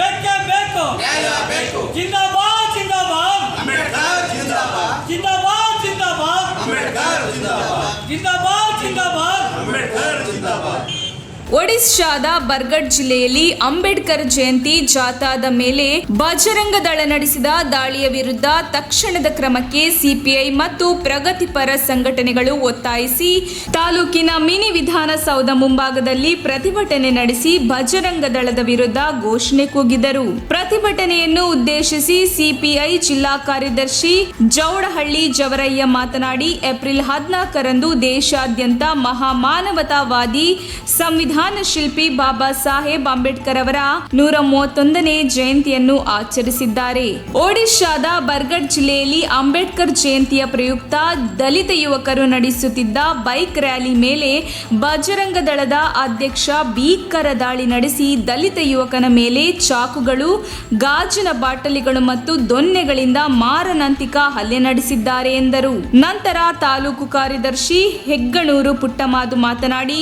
ಬೇಕೇ ಬೇಕು, ಜಿಂದಾಬಾದ್ ಜಿಂದಾಬಾದ್ ಅಂಬೇಡ್ಕರ್ ಜಿಂದಾಬಾದ್, ಜಿಂದಾಬಾದ್ ಜಿಂದಾಬಾದ್ ಅಂಬೇಡ್ಕರ್ ಜಿಂದಾಬಾದ್, ಜಿಂದಾಬಾದ್ ಜಿಂದಾಬಾದ್ ಅಂಬೇಡ್ಕರ್ ಜಿಂದಾಬಾದ್. ಒಡಿಶಾದ ಬರ್ಗಢ್ ಜಿಲ್ಲೆಯಲ್ಲಿ ಅಂಬೇಡ್ಕರ್ ಜಯಂತಿ ಜಾಥಾದ ಮೇಲೆ ಬಜರಂಗ ದಳ ನಡೆಸಿದ ದಾಳಿಯ ವಿರುದ್ಧ ತಕ್ಷಣದ ಕ್ರಮಕ್ಕೆ ಸಿಪಿಐ ಮತ್ತು ಪ್ರಗತಿಪರ ಸಂಘಟನೆಗಳು ಒತ್ತಾಯಿಸಿ ತಾಲೂಕಿನ ಮಿನಿ ವಿಧಾನಸೌಧ ಮುಂಭಾಗದಲ್ಲಿ ಪ್ರತಿಭಟನೆ ನಡೆಸಿ ಬಜರಂಗ ದಳದ ವಿರುದ್ಧ ಘೋಷಣೆ ಕೂಗಿದರು. ಪ್ರತಿಭಟನೆಯನ್ನು ಉದ್ದೇಶಿಸಿ ಸಿಪಿಐ ಜಿಲ್ಲಾ ಕಾರ್ಯದರ್ಶಿ ಜೌಡಹಳ್ಳಿ ಜವರಯ್ಯ ಮಾತನಾಡಿ, ಏಪ್ರಿಲ್ 14ರಂದು ದೇಶಾದ್ಯಂತ ಮಹಾಮಾನವತಾವಾದಿ ಸಂವಿಧಾನ ಶಿಲ್ಪಿ ಬಾಬಾ ಸಾಹೇಬ್ ಅಂಬೇಡ್ಕರ್ ಅವರ 131ನೇ ಜಯಂತಿಯನ್ನು ಆಚರಿಸಿದ್ದಾರೆ. ಒಡಿಶಾದ ಬರ್ಗಢ್ ಜಿಲ್ಲೆಯಲ್ಲಿ ಅಂಬೇಡ್ಕರ್ ಜಯಂತಿಯ ಪ್ರಯುಕ್ತ ದಲಿತ ಯುವಕರು ನಡೆಸುತ್ತಿದ್ದ ಬೈಕ್ ರ್ಯಾಲಿ ಮೇಲೆ ಬಜರಂಗ ದಳದ ಅಧ್ಯಕ್ಷ ಭೀಕರ ದಾಳಿ ನಡೆಸಿ ದಲಿತ ಯುವಕನ ಮೇಲೆ ಚಾಕುಗಳು, ಗಾಜಿನ ಬಾಟಲಿಗಳು ಮತ್ತು ದೊನ್ನೆಗಳಿಂದ ಮಾರಣಾಂತಿಕ ಹಲ್ಲೆ ನಡೆಸಿದ್ದಾರೆ ಎಂದರು. ನಂತರ ತಾಲೂಕು ಕಾರ್ಯದರ್ಶಿ ಹೆಗ್ಗಣೂರು ಪುಟ್ಟಮಾದು ಮಾತನಾಡಿ,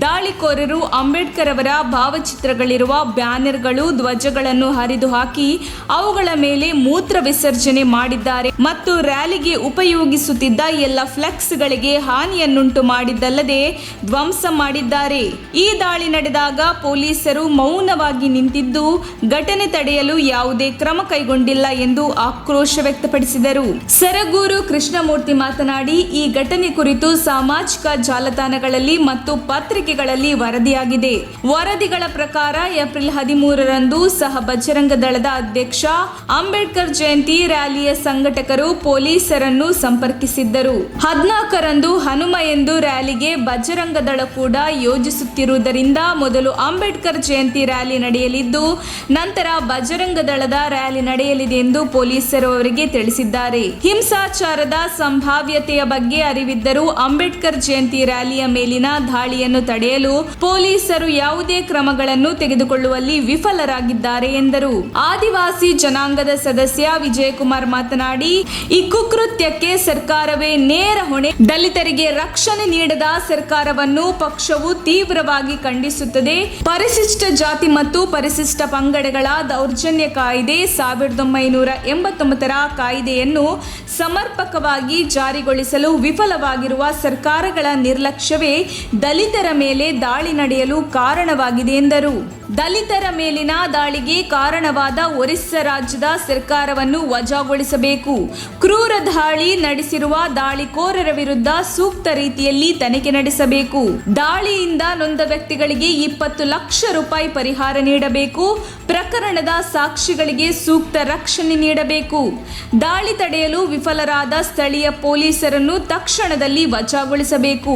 ದಾಳಿಕೋರರು ಅಂಬೇಡ್ಕರ್ ಅವರ ಭಾವಚಿತ್ರಗಳಿರುವ ಬ್ಯಾನರ್ಗಳು, ಧ್ವಜಗಳನ್ನು ಹರಿದು ಹಾಕಿ ಅವುಗಳ ಮೇಲೆ ಮೂತ್ರ ವಿಸರ್ಜನೆ ಮಾಡಿದ್ದಾರೆ ಮತ್ತು ರ್ಯಾಲಿಗೆ ಉಪಯೋಗಿಸುತ್ತಿದ್ದ ಎಲ್ಲ ಫ್ಲೆಕ್ಸ್ಗಳಿಗೆ ಹಾನಿಯನ್ನುಂಟು ಮಾಡಿದ್ದಲ್ಲದೆ ಧ್ವಂಸ ಮಾಡಿದ್ದಾರೆ. ಈ ದಾಳಿ ನಡೆದಾಗ ಪೊಲೀಸರು ಮೌನವಾಗಿ ನಿಂತಿದ್ದು ಘಟನೆ ತಡೆಯಲು ಯಾವುದೇ ಕ್ರಮ ಕೈಗೊಂಡಿಲ್ಲ ಎಂದು ಆಕ್ರೋಶ ವ್ಯಕ್ತಪಡಿಸಿದರು. ಸರಗೂರು ಕೃಷ್ಣಮೂರ್ತಿ ಮಾತನಾಡಿ, ಈ ಘಟನೆ ಕುರಿತು ಸಾಮಾಜಿಕ ಜಾಲತಾಣಗಳಲ್ಲಿ ಮತ್ತು ಪತ್ರಿಕೆಗಳಲ್ಲಿ ವರದಿಯಾಗಿದೆ. ವರದಿಗಳ ಪ್ರಕಾರ ಏಪ್ರಿಲ್ 13ರಂದು ಸಹ ಬಜರಂಗ ದಳದ ಅಧ್ಯಕ್ಷ ಅಂಬೇಡ್ಕರ್ ಜಯಂತಿ ರ್ಯಾಲಿಯ ಸಂಘಟಕರು ಪೊಲೀಸರನ್ನು ಸಂಪರ್ಕಿಸಿದ್ದರು. 14ರಂದು ಹನುಮ ಎಂದು ರ್ಯಾಲಿಗೆ ಬಜರಂಗ ದಳ ಕೂಡ ಯೋಜಿಸುತ್ತಿರುವುದರಿಂದ ಮೊದಲು ಅಂಬೇಡ್ಕರ್ ಜಯಂತಿ ರ್ಯಾಲಿ ನಡೆಯಲಿದ್ದು ನಂತರ ಬಜರಂಗ ದಳದ ರ್ಯಾಲಿ ನಡೆಯಲಿದೆ ಎಂದು ಪೊಲೀಸರು ಅವರಿಗೆ ತಿಳಿಸಿದ್ದಾರೆ. ಹಿಂಸಾಚಾರದ ಸಂಭಾವ್ಯತೆಯ ಬಗ್ಗೆ ಅರಿವಿದ್ದರೂ ಅಂಬೇಡ್ಕರ್ ಜಯಂತಿ ರ್ಯಾಲಿಯ ಮೇಲಿನ ದಾಳಿಯನ್ನು ತಡೆಯಲು ಪೊಲೀಸರು ಯಾವುದೇ ಕ್ರಮಗಳನ್ನು ತೆಗೆದುಕೊಳ್ಳುವಲ್ಲಿ ವಿಫಲರಾಗಿದ್ದಾರೆ ಎಂದರು. ಆದಿವಾಸಿ ಜನಾಂಗದ ಸದಸ್ಯ ವಿಜಯಕುಮಾರ್ ಮಾತನಾಡಿ, ಈ ಕುಕೃತ್ಯಕ್ಕೆ ಸರ್ಕಾರವೇ ನೇರ ಹೊಣೆ. ದಲಿತರಿಗೆ ರಕ್ಷಣೆ ನೀಡದ ಸರ್ಕಾರವನ್ನು ಪಕ್ಷವು ತೀವ್ರವಾಗಿ ಖಂಡಿಸುತ್ತದೆ. ಪರಿಶಿಷ್ಟ ಜಾತಿ ಮತ್ತು ಪರಿಶಿಷ್ಟ ಪಂಗಡಗಳ ದೌರ್ಜನ್ಯ ಕಾಯ್ದೆ 1989ರ ಕಾಯ್ದೆಯನ್ನು ಸಮರ್ಪಕವಾಗಿ ಜಾರಿಗೊಳಿಸಲು ವಿಫಲವಾಗಿರುವ ಸರ್ಕಾರಗಳ ನಿರ್ಲಕ್ಷ್ಯವೇ ದಲಿತರ ಮೇಲೆ ದಾಳಿ ನಡೆಯಲು ಕಾರಣವಾಗಿದೆ ಎಂದರು. ದಲಿತರ ಮೇಲಿನ ದಾಳಿಗೆ ಕಾರಣವಾದ ಒರಿಸ್ಸಾ ರಾಜ್ಯದ ಸರ್ಕಾರವನ್ನು ವಜಾಗೊಳಿಸಬೇಕು. ಕ್ರೂರ ದಾಳಿ ನಡೆಸಿರುವ ದಾಳಿಕೋರರ ವಿರುದ್ಧ ಸೂಕ್ತ ರೀತಿಯಲ್ಲಿ ತನಿಖೆ ನಡೆಸಬೇಕು. ದಾಳಿಯಿಂದ ನೊಂದ ವ್ಯಕ್ತಿಗಳಿಗೆ 20 ಲಕ್ಷ ರೂಪಾಯಿ ಪರಿಹಾರ ನೀಡಬೇಕು. ಪ್ರಕರಣದ ಸಾಕ್ಷಿಗಳಿಗೆ ಸೂಕ್ತ ರಕ್ಷಣೆ ನೀಡಬೇಕು. ದಾಳಿ ತಡೆಯಲು ವಿಫಲರಾದ ಸ್ಥಳೀಯ ಪೊಲೀಸರನ್ನು ತಕ್ಷಣದಲ್ಲಿ ವಜಾಗೊಳಿಸಬೇಕು.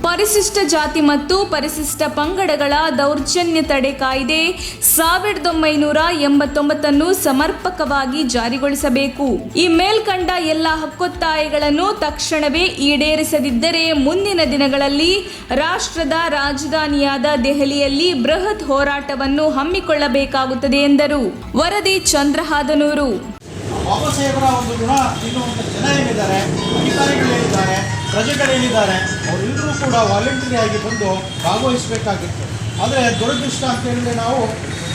ಪರಿಶಿಷ್ಟ ಜಾತಿ ಮತ್ತು ಪರಿಶಿಷ್ಟ ಪಂಗಡಗಳ ದೌರ್ಜನ್ಯ ತಡೆ ಕಾಯ್ದೆ 1989 ಸಮರ್ಪಕವಾಗಿ ಜಾರಿಗೊಳಿಸಬೇಕು. ಈ ಮೇಲ್ಕಂಡ ಎಲ್ಲ ಹಕ್ಕೊತ್ತಾಯಗಳನ್ನು ತಕ್ಷಣವೇ ಈಡೇರಿಸದಿದ್ದರೆ ಮುಂದಿನ ದಿನಗಳಲ್ಲಿ ರಾಷ್ಟ್ರದ ರಾಜಧಾನಿಯಾದ ದೆಹಲಿಯಲ್ಲಿ ಬೃಹತ್ ಹೋರಾಟವನ್ನು ಹಮ್ಮಿಕೊಳ್ಳಬೇಕಾಗುತ್ತದೆ ಎಂದರು. ವರದಿ ಚಂದ್ರಹಾದನೂರು. ಬಾಬಾ ಸಾಹೇಬರ ಒಂದು ಗುಣ ಇರುವಂಥ ಜನ ಏನಿದ್ದಾರೆ, ಅಧಿಕಾರಿಗಳೇನಿದ್ದಾರೆ, ಪ್ರಜೆಗಳೇನಿದ್ದಾರೆ, ಅವರೆಲ್ಲರೂ ಕೂಡ ವಾಲಂಟರಿ ಆಗಿ ಬಂದು ಭಾಗವಹಿಸಬೇಕಾಗಿತ್ತು. ಆದರೆ ದುರದೃಷ್ಟ ಅಂತ ಹೇಳಿದರೆ ನಾವು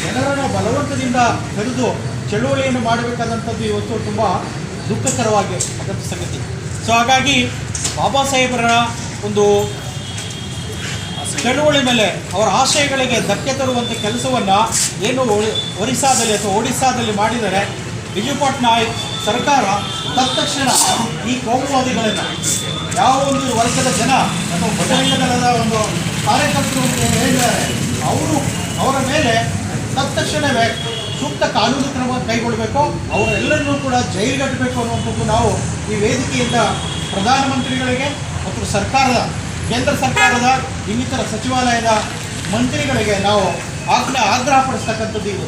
ಜನರನ್ನು ಬಲವಂತದಿಂದ ಕರೆದು ಚಳುವಳಿಯನ್ನು ಮಾಡಬೇಕಾದಂಥದ್ದು ಇವತ್ತು ತುಂಬ ದುಃಖಕರವಾಗಿರ್ತಕ್ಕಂಥ ಸಂಗತಿ. ಸೊ ಹಾಗಾಗಿ ಬಾಬಾ ಸಾಹೇಬರ ಒಂದು ಚಳುವಳಿ ಮೇಲೆ ಅವರ ಆಶಯಗಳಿಗೆ ಧಕ್ಕೆ ತರುವಂಥ ಕೆಲಸವನ್ನು ಏನು ಒರಿಸ್ಸಾದಲ್ಲಿ ಅಥವಾ ಒಡಿಸ್ಸಾದಲ್ಲಿ ಮಾಡಿದರೆ ಬಿಜು ಪಟ್ನಾಯಕ್ ಸರ್ಕಾರ ತತ್ಕ್ಷಣ ಈ ಕೋಮುವಾದಿಗಳನ್ನು ಯಾವ ಒಂದು ವರ್ಗದ ಜನ ಅಥವಾ ಬಜರಂಗ ದಳದ ಒಂದು ಕಾರ್ಯಕರ್ತರು ಹೇಳಿದ್ದಾರೆ ಅವರ ಮೇಲೆ ತತ್ಕ್ಷಣವೇ ಸೂಕ್ತ ಕಾನೂನು ಕ್ರಮ ಕೈಗೊಳ್ಳಬೇಕು, ಅವರೆಲ್ಲರನ್ನೂ ಕೂಡ ಜೈಲಿಗಟ್ಟಬೇಕು ಅನ್ನುವಂಥದ್ದು ನಾವು ಈ ವೇದಿಕೆಯಿಂದ ಪ್ರಧಾನಮಂತ್ರಿಗಳಿಗೆ ಮತ್ತು ಕೇಂದ್ರ ಸರ್ಕಾರದ ಇನ್ನಿತರ ಸಚಿವಾಲಯದ ಮಂತ್ರಿಗಳಿಗೆ ನಾವು ಆಗ್ರಹ ಪಡಿಸ್ತಕ್ಕಂಥದ್ದು ಇದು.